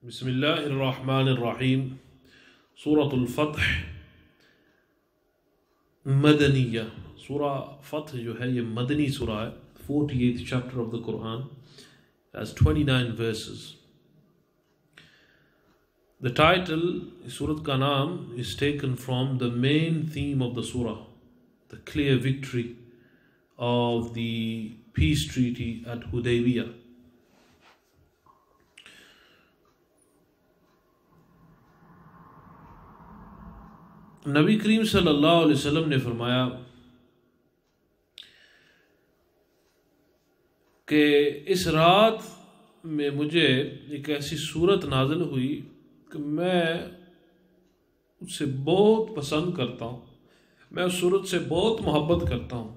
بسم اللہ الرحمن الرحیم۔ سورة الفتح مدنیہ، سورہ فتح جو ہے یہ مدنی سورہ ہے، 48th chapter of the Quran has 29 verses. The title سورت کا نام is taken from the main theme of the surah, the clear victory of the peace treaty at Hudaybiyah. نبی کریم صلی اللہ علیہ وسلم نے فرمایا کہ اس رات میں مجھے ایک ایسی صورت نازل ہوئی کہ میں اس سے بہت پسند کرتا ہوں، میں اس صورت سے بہت محبت کرتا ہوں،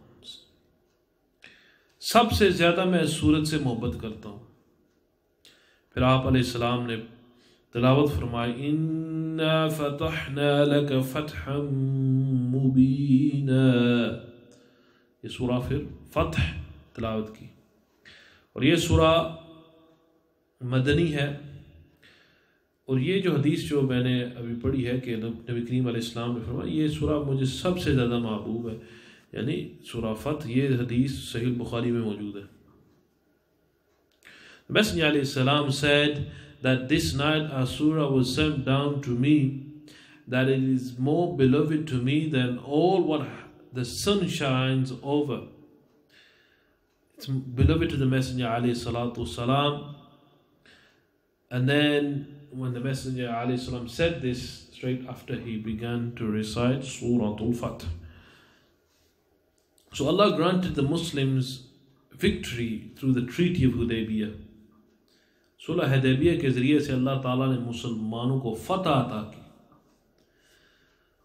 سب سے زیادہ میں اس صورت سے محبت کرتا ہوں۔ پھر آپ علیہ السلام نے تلاوت فرمائی، اِنَّا فَتَحْنَا لَكَ فَتْحًا مُبِينًا، یہ سورہ پھر فتح تلاوت کی، اور یہ سورہ مدنی ہے۔ اور یہ جو حدیث جو میں نے ابھی پڑھی ہے کہ نبی کریم علیہ السلام نے فرمایا یہ سورہ مجھے سب سے زیادہ محبوب ہے، یعنی سورہ فتح، یہ حدیث صحیح بخاری میں موجود ہے۔ Messenger علیہ السلام said that this night a surah was sent down to me, that it is more beloved to me than all what the sun shines over. It's beloved to the Messenger alayhi salatu wasalam. And then when the Messenger alayhi salam said this, straight after he began to recite Surah Al-Fatih. So Allah granted the Muslims victory through the Treaty of Hudaybiyah. صلح حدیبیہ کے ذریعے سے اللہ تعالیٰ نے مسلمانوں کو فتح عطا کی۔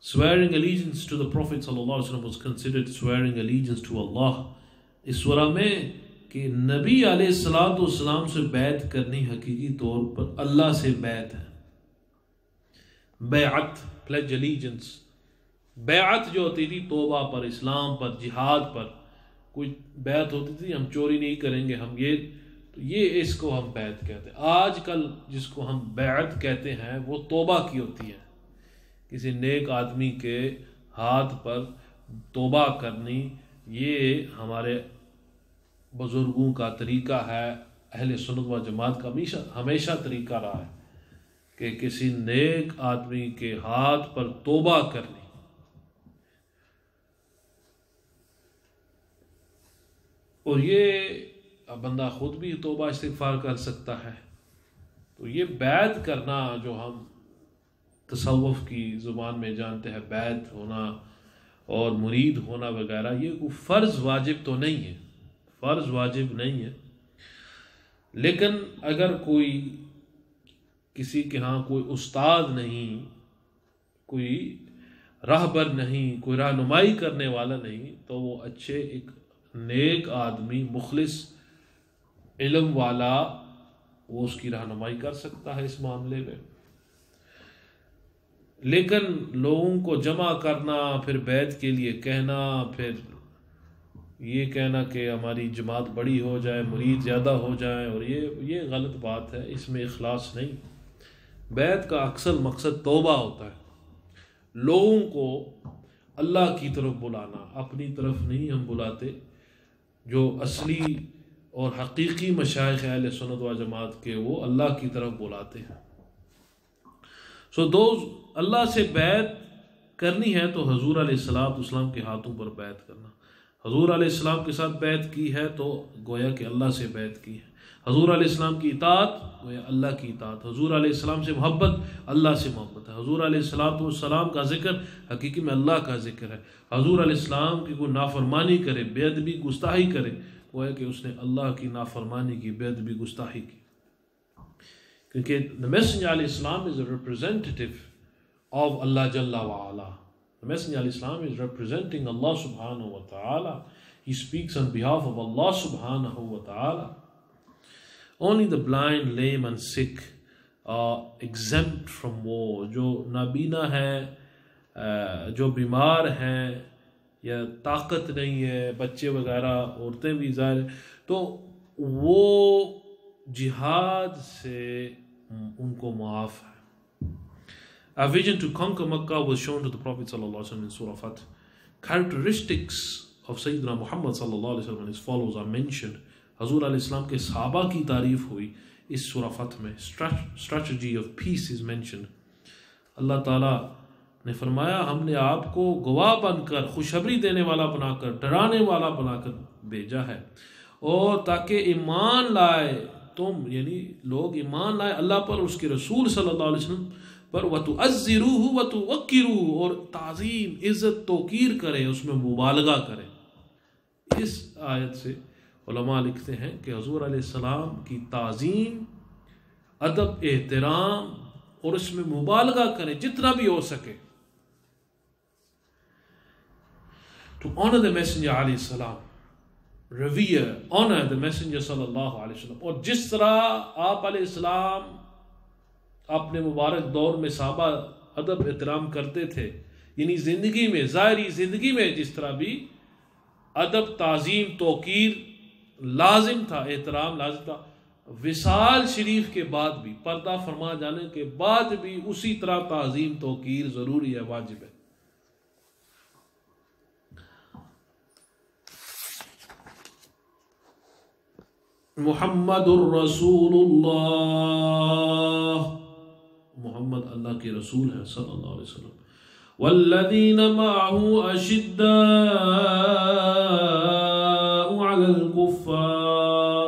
Swearing allegiance to the Prophet صلی اللہ علیہ وسلم was considered swearing allegiance to Allah. اس سورہ میں کہ نبی علیہ السلام سے بیعت کرنی حقیقی طور پر اللہ سے بیعت ہے۔ بیعت pledge allegiance، بیعت جو ہوتی تھی توبہ پر، اسلام پر، جہاد پر، کوئی بیعت ہوتی تھی ہم چوری نہیں کریں گے، ہم یہ اس کو ہم بیعت کہتے ہیں۔ آج کل جس کو ہم بیعت کہتے ہیں وہ توبہ کی ہوتی ہے، کسی نیک آدمی کے ہاتھ پر توبہ کرنی، یہ ہمارے بزرگوں کا طریقہ ہے، اہل سنت و جماعت کا ہمیشہ طریقہ رہا ہے کہ کسی نیک آدمی کے ہاتھ پر توبہ کرنی۔ اور یہ بندہ خود بھی توبہ استغفار کر سکتا ہے۔ تو یہ بیعت کرنا جو ہم تصوف کی زبان میں جانتے ہیں، بیعت ہونا اور مرید ہونا وغیرہ، یہ کوئی فرض واجب تو نہیں ہے، فرض واجب نہیں ہے۔ لیکن اگر کوئی کسی کے ہاں کوئی استاد نہیں، کوئی راہبر نہیں، کوئی رہنمائی کرنے والا نہیں، تو وہ اچھے ایک نیک آدمی، مخلص علم والا، وہ اس کی رہنمائی کر سکتا ہے اس معاملے میں۔ لیکن لوگوں کو جمع کرنا، پھر بیعت کے لیے کہنا، پھر یہ کہنا کہ ہماری جماعت بڑی ہو جائے، مرید زیادہ ہو جائیں، اور یہ غلط بات ہے، اس میں اخلاص نہیں۔ بیعت کا اکثر مقصد توبہ ہوتا ہے، لوگوں کو اللہ کی طرف بلانا، اپنی طرف نہیں ہم بلاتے۔ جو اصلی اور حقیقی مشائخ اہل سنت و جماعت کے، وہ اللہ کی طرف بلاتے ہیں۔ اللہ سے بیعت کرنی ہے تو حضور علیہ السلام کے ہاتھوں پر بیعت کرنا۔ حضور علیہ السلام کے ساتھ بیعت کی ہے تو گویا کہ اللہ سے بیعت کی ہے۔ حضور علیہ السلام کی اطاعت گویا اللہ کی اطاعت، حضور علیہ السلام سے محبت اللہ سے محبت ہے۔ حضور علیہ السلام کا ذکر حقیقی میں اللہ کا ذکر ہے۔ حضور علیہ السلام کی کوئی نافرمانی کرے، بے ادبی، گستاخی کرے، گویا کہ اس نے اللہ کی نافرمانی کی، بے ادبی، گستاخی کی۔ کیونکہ the Messenger علیہ السلام is a representative of Allah Jalla wa Ala. The Messenger علیہ السلام is representing Allah subhanahu wa ta'ala. He speaks on behalf of Allah subhanahu wa ta'ala. Only the blind, lame and sick are exempt from war. جو نابینا ہیں، جو بیمار ہیں، یا طاقت نہیں ہے، بچے وغیرہ، عورتیں بھی ظاہر، تو وہ جہاد سے ان کو معاف ہے. A vision to conquer Makkah was shown to the Prophet ﷺ in Surah Fath. Characteristics of Sayyidina Muhammad ﷺ and his followers are mentioned. حضور علیہ السلام کے صحابہ کی تعریف ہوئی اس سورہ فتح میں. Strategy of peace is mentioned. اللہ تعالیٰ نے فرمایا ہم نے آپ کو گواہ بن کر، خوشخبری دینے والا بنا کر، ڈرانے والا بنا کر بھیجا ہے، اور تاکہ ایمان لائے تم، یعنی لوگ ایمان لائے اللہ پر، اس کے رسول صلی اللہ علیہ وسلم پر، وَتُعَزِّرُوهُ وَتُوَقِّرُوهُ، اور تعظیم، عزت، توقیر کریں، اس میں مبالغہ کریں. اس آیت سے علماء لکھتے ہیں کہ حضور علیہ السلام کی تعظیم، ادب، احترام اور اس میں مبالغہ کریں جتنا بھی ہو سکے. To honor the messenger علیہ السلام، revere, honor the messenger صلی اللہ علیہ وسلم. اور جس طرح آپ علیہ السلام اپنے مبارک دور میں صحابہ ادب احترام کرتے تھے، یعنی زندگی میں، ظاہری زندگی میں جس طرح بھی ادب، تعظیم، توقیر لازم تھا، احترام لازم تھا، وصال شریف کے بعد بھی، پردہ فرما جانے کے بعد بھی اسی طرح تعظیم، توقیر ضروری ہے، واجب ہے. محمد الرسول اللہ، محمد اللہ کے رسول ہے صلی اللہ علیہ وسلم. والذین معه اشداء علی الکفار،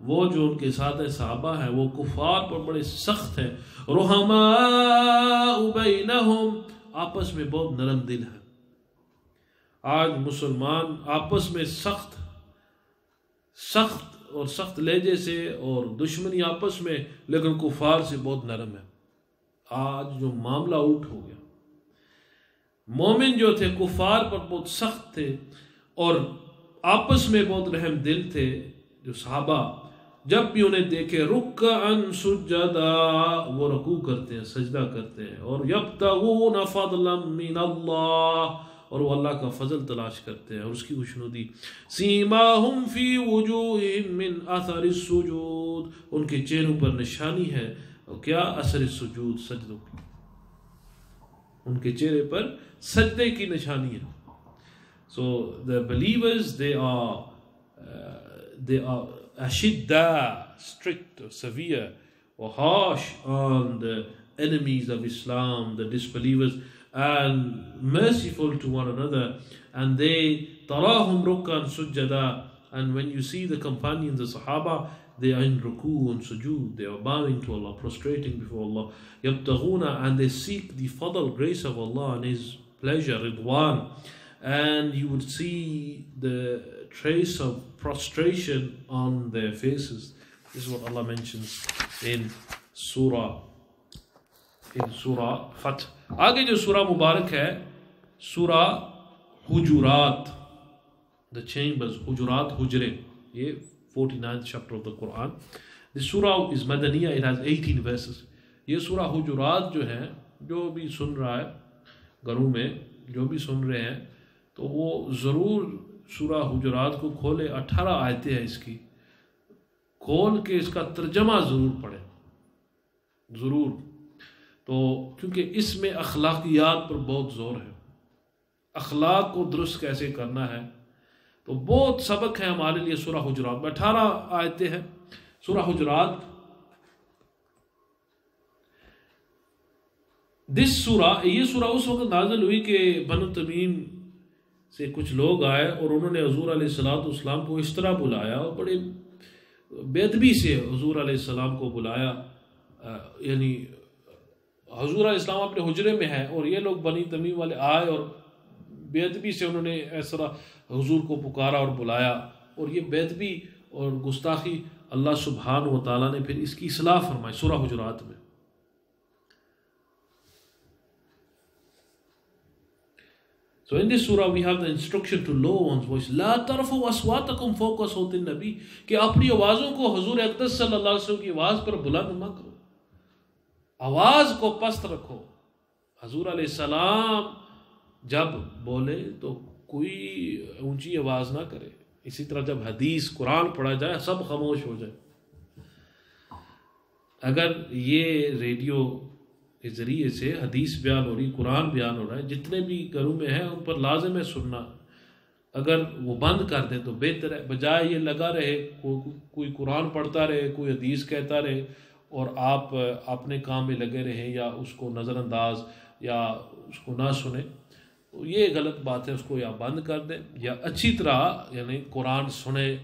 وہ جو ان کے ساتھ صحابہ ہیں وہ کفار پر بڑے سخت ہیں. رحماء بینہم، آپس میں بہت نرم دل ہیں. آج مسلمان آپس میں سخت اور سخت لہجے سے اور دشمنی آپس میں، لیکن کفار سے بہت نرم ہے. آج جو معاملہ اٹھ ہو گیا، مومن جو تھے کفار پر بہت سخت تھے اور آپس میں بہت رحم دل تھے. جو صحابہ جب بھی انہیں دیکھے رکعن سجدا، وہ رکوع کرتے ہیں، سجدہ کرتے ہیں، اور یبتغون فضلا من اللہ، اور وہ اللہ کا فضل تلاش کرتے ہیں اور اس کی خوشنودی. سیماہم فی وجوہہم من اثر السجود، ان کے چہروں پر نشانی ہے، اور کیا؟ اثر السجود، سجدوں کی، ان کے چہرے پر سجدے کی نشانی ہے. So the believers, they are ashidda, strict, or severe, or harsh on the enemies of Islam, the disbelievers, and merciful to one another. And they tarahum rukkan sujjada, and when you see the companions, the Sahaba, they are in ruku and sujood, they are bowing to Allah, prostrating before Allah. Yabtaghuna, and they seek the fadl, grace of Allah and His pleasure, ridwan. And you would see the trace of prostration on their faces. This is what Allah mentions in Surah Fath. آگے جو سورہ مبارک ہے، سورہ حجرات، the chambers، حجرات، حجرے، یہ 49th chapter of the Quran. This surah is Madaniya, it has 18 verses. یہ سورہ حجرات جو ہے، جو بھی سن رہا ہے گھروں میں، جو بھی سن رہے ہیں، تو وہ ضرور سورہ حجرات کو کھولے. 18 آیتیں ہیں اس کی، کھول کے اس کا ترجمہ ضرور پڑھیں، ضرور. تو کیونکہ اس میں اخلاقیات پر بہت زور ہے، اخلاق کو درست کیسے کرنا ہے، تو بہت سبق ہے ہمارے لیے. سورہ حجرات میں 18 آیتیں ہیں. سورہ حجرات، یہ سورہ اس وقت نازل ہوئی کہ بنو تمیم سے کچھ لوگ آئے اور انہوں نے حضور علیہ السلام کو اس طرح بلایا، اور بڑے بے ادبی سے حضور علیہ السلام کو بلایا. یعنی حضور علیہ السلام اپنے حجرے میں ہے اور یہ لوگ بنی تمیم والے آئے اور بے ادبی سے انہوں نے اس طرح حضور کو پکارا اور بلایا. اور یہ بے ادبی اور گستاخی اللہ سبحانہ و تعالیٰ نے پھر اس کی اصلاح فرمائی سورہ حجرات میں. So in this surah we have the instruction to lower one's voice. لا ترفعوا اصواتکم فوق صوت النبی، کہ اپنی آوازوں کو حضور اقدس صلی اللہ علیہ وسلم کی آواز پر بلند مت کرو، آواز کو پست رکھو. حضور علیہ السلام جب بولے تو کوئی اونچی آواز نہ کرے. اسی طرح جب حدیث قرآن پڑھا جائے سب خاموش ہو جائے. اگر یہ ریڈیو کے ذریعے سے حدیث بیان ہو رہی، قرآن بیان ہو رہا ہے، جتنے بھی گھروں میں ہیں ان پر لازم ہے سننا، اگر وہ بند کر دیں تو بہتر ہے، بجائے یہ لگا رہے کوئی قرآن پڑھتا رہے، کوئی حدیث کہتا رہے اور آپ اپنے کام میں لگے رہیں یا اس کو نظر انداز یا اس کو نہ سنیں، تو یہ غلط بات ہے، اس کو یا بند کر دیں یا اچھی طرح یعنی قرآن سنیں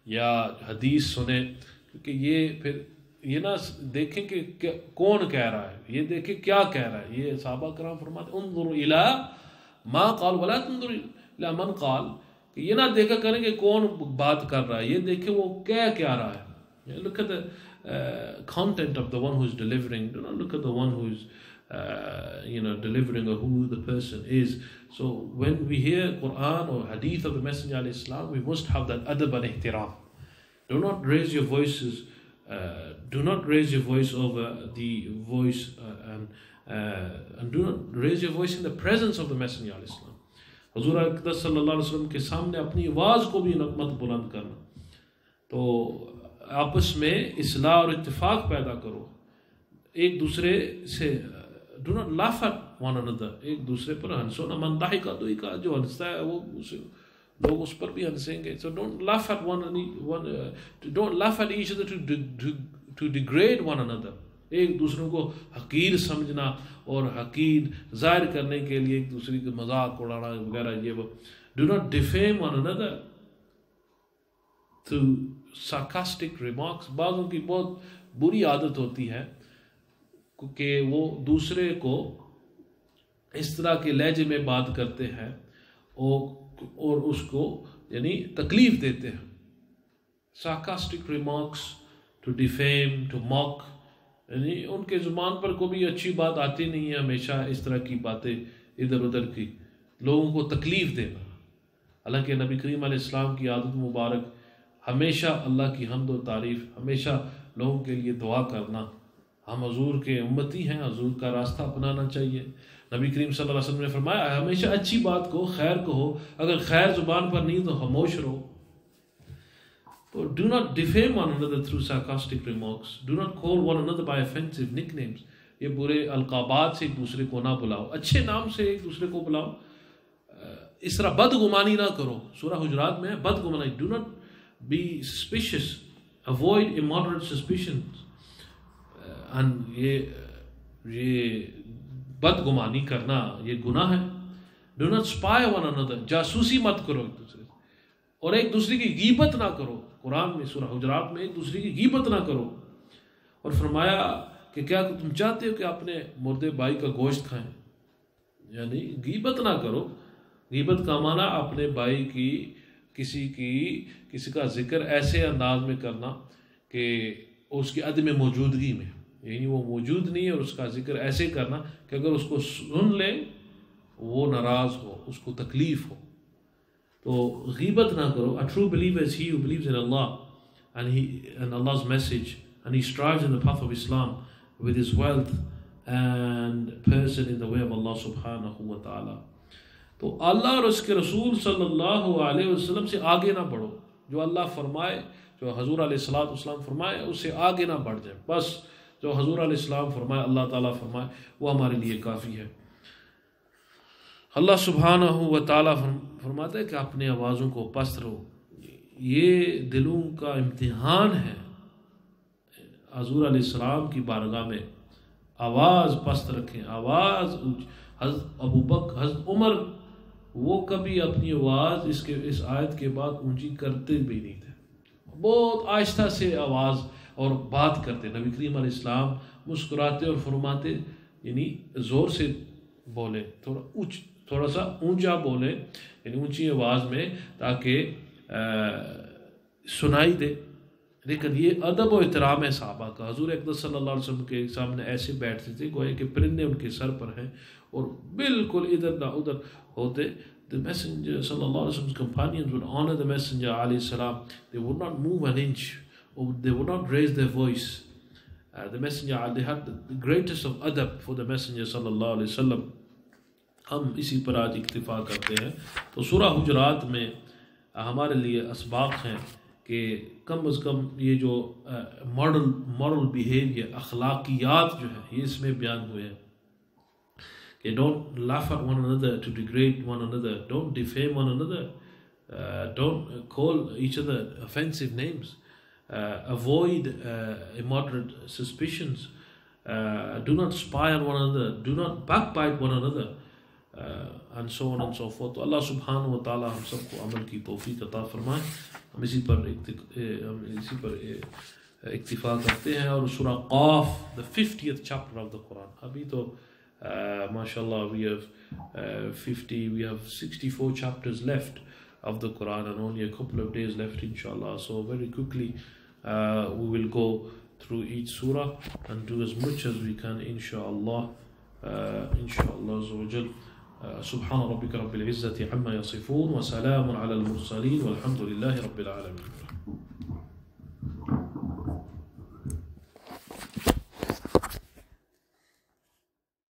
یا حدیث سنیں، کیونکہ یہ پھر یہ نہ دیکھیں کہ کون کہہ رہا ہے، یہ دیکھیں کیا کہہ رہا ہے۔ یہ صحابہ کرام فرماتے ہیں انظر الی ما قال ولا تنظر الی من قال، کہ یہ نہ دیکھا کریں کہ کون بات کر رہا ہے، یہ دیکھیں وہ کہہ کیا رہا ہے۔ Look at the content of the one who is delivering. Do not look at the one who is delivering or who the person is. So when we hear Quran or Hadith of the Messenger of Islam, we must have that adab and ihtiram. Do not raise your voices. Do not raise your voice over the voice and do not raise your voice in the presence of the Messenger of Islam. حضور اقدس صلی اللہ علیہ وسلم کے سامنے اپنی آواز کو بھی مت بلند کرنا۔ تو آپس میں اصلاح اور اتفاق پیدا کرو، ایک دوسرے سے do not laugh at one another، ایک دوسرے پر ہنسو نہ، من ضحک ضحک، جو ہنستا ہے وہ لوگ اس پر بھی ہنسیں گے۔ So don't laugh at don't laugh at each other to degrade one another، ایک دوسروں کو حقیر سمجھنا اور حقیر ظاہر کرنے کے لیے ایک دوسرے کے مذاق اڑانا وغیرہ، یہ وہ do not defame one another through sarcastic remarks۔ بعضوں کی بہت بری عادت ہوتی ہے کہ وہ دوسرے کو اس طرح کے لہجے میں بات کرتے ہیں اور اس کو یعنی تکلیف دیتے ہیں۔ sarcastic remarks to defame, to mock، یعنی ان کے زبان پر کوئی اچھی بات آتی نہیں ہے، ہمیشہ اس طرح کی باتیں ادھر ادھر کی، لوگوں کو تکلیف دینا۔ حالانکہ نبی کریم علیہ السلام کی عادت مبارک ہمیشہ اللہ کی حمد و تعریف، ہمیشہ لوگوں کے لیے دعا کرنا۔ ہم حضور کے امتی ہیں، حضور کا راستہ اپنانا چاہیے۔ نبی کریم صلی اللہ علیہ وسلم نے فرمایا ہمیشہ اچھی بات کو، خیر کہو، اگر خیر زبان پر نہیں تو خاموش رہو۔ تو do not defame one another through sarcastic remarks. Do not call one another by offensive nicknames. یہ برے القابات سے ایک دوسرے کو نہ بلاؤ، اچھے نام سے ایک دوسرے کو بلاؤ۔ اس طرح بدگمانی نہ کرو، سورہ حجرات میں بدگمانی، do not be suspicious, avoid immoderate suspicions۔ یہ بدگمانی کرنا یہ گناہ ہے۔ do not spy one another، جاسوسی مت کرو ایک دوسرے، اور ایک دوسرے کی غیبت نہ کرو۔ قرآن میں سورہ حجرات میں ایک دوسرے کی غیبت نہ کرو، اور فرمایا کہ کیا تم چاہتے ہو کہ اپنے مردے بھائی کا گوشت کھائیں؟ یعنی غیبت نہ کرو۔ غیبت کا معنی اپنے بھائی کی کسی کا ذکر ایسے انداز میں کرنا کہ اس کی عدم موجودگی میں، یعنی وہ موجود نہیں ہے اور اس کا ذکر ایسے کرنا کہ اگر اس کو سن لے وہ ناراض ہو، اس کو تکلیف ہو۔ تو غیبت نہ کرو۔ A true believer is he who believes in Allah and Allah's message and he strives in the path of Islam with his wealth and person in the way of Allah subhanahu wa ta'ala۔ تو اللہ اور اس کے رسول صلی اللہ علیہ وسلم سے آگے نہ بڑھو، جو اللہ فرمائے، جو حضور علیہ السلام فرمائے اس سے آگے نہ بڑھ جائے، بس جو حضور علیہ السلام فرمائے، اللہ تعالیٰ فرمائے، وہ ہمارے لیے کافی ہے۔ اللہ سبحانہ و تعالیٰ فرماتا ہے کہ اپنے آوازوں کو پست رہو، یہ دلوں کا امتحان ہے۔ حضور علیہ السلام کی بارگاہ میں آواز پست رکھیں، آواز حضرت ابو بکر، حضرت عمر، وہ کبھی اپنی آواز اس آیت کے بعد اونچی کرتے بھی نہیں تھے، بہت آہستہ سے آواز اور بات کرتے۔ نبی کریم علیہ السلام مسکراتے اور فرماتے، یعنی زور سے بولے، تھوڑا سا اونچا بولے، یعنی اونچی آواز میں، تاکہ سنائی دے۔ لیکن یہ ادب و احترام ہے صحابہ کا۔ حضور اقدس صلی اللہ علیہ وسلم کے سامنے ایسے بیٹھتے تھے گویا کہ پرندے ان کے سر پر ہیں اور بالکل ادھر نہ ادھر ہوتے۔ The messenger صلی اللہ علیہ وسلم's companions would honor the messenger علیہ السلام. They would not move an inch, or they would not raise their voice. The messenger, they had the greatest of adab for the messenger صلی اللہ علیہ وسلم۔ ہم اسی پر آج اکتفا کرتے ہیں۔ تو سورہ حجرات میں ہمارے لیے اسباق ہیں کہ کم از کم یہ جو مورل بیہیویئر، اخلاقیات جو ہے یہ اس میں بیان ہوئے ہیں کہ don't laugh at one another to degrade one another, don't defame one another, don't call each other offensive names, avoid immoderate suspicions, do not spy on one another, do not backbite one another, and so on and so forth. تو اللہ سبحانہ و تعالی ہم سب کو عمل کی توفیق عطا فرمائے. ہم اسی پر اکتفا کرتے ہیں. اور سورہ قاف the 50th chapter of the Quran. ابھی تو mashallah we have 64 chapters left of the Quran and only a couple of days left inshallah. So very quickly we will go through each surah and do as much as we can inshallah. Inshallah azza wa jal. سبحان ربك رب العزة عما يصفون وسلام على المرسلين والحمد لله رب العالمين.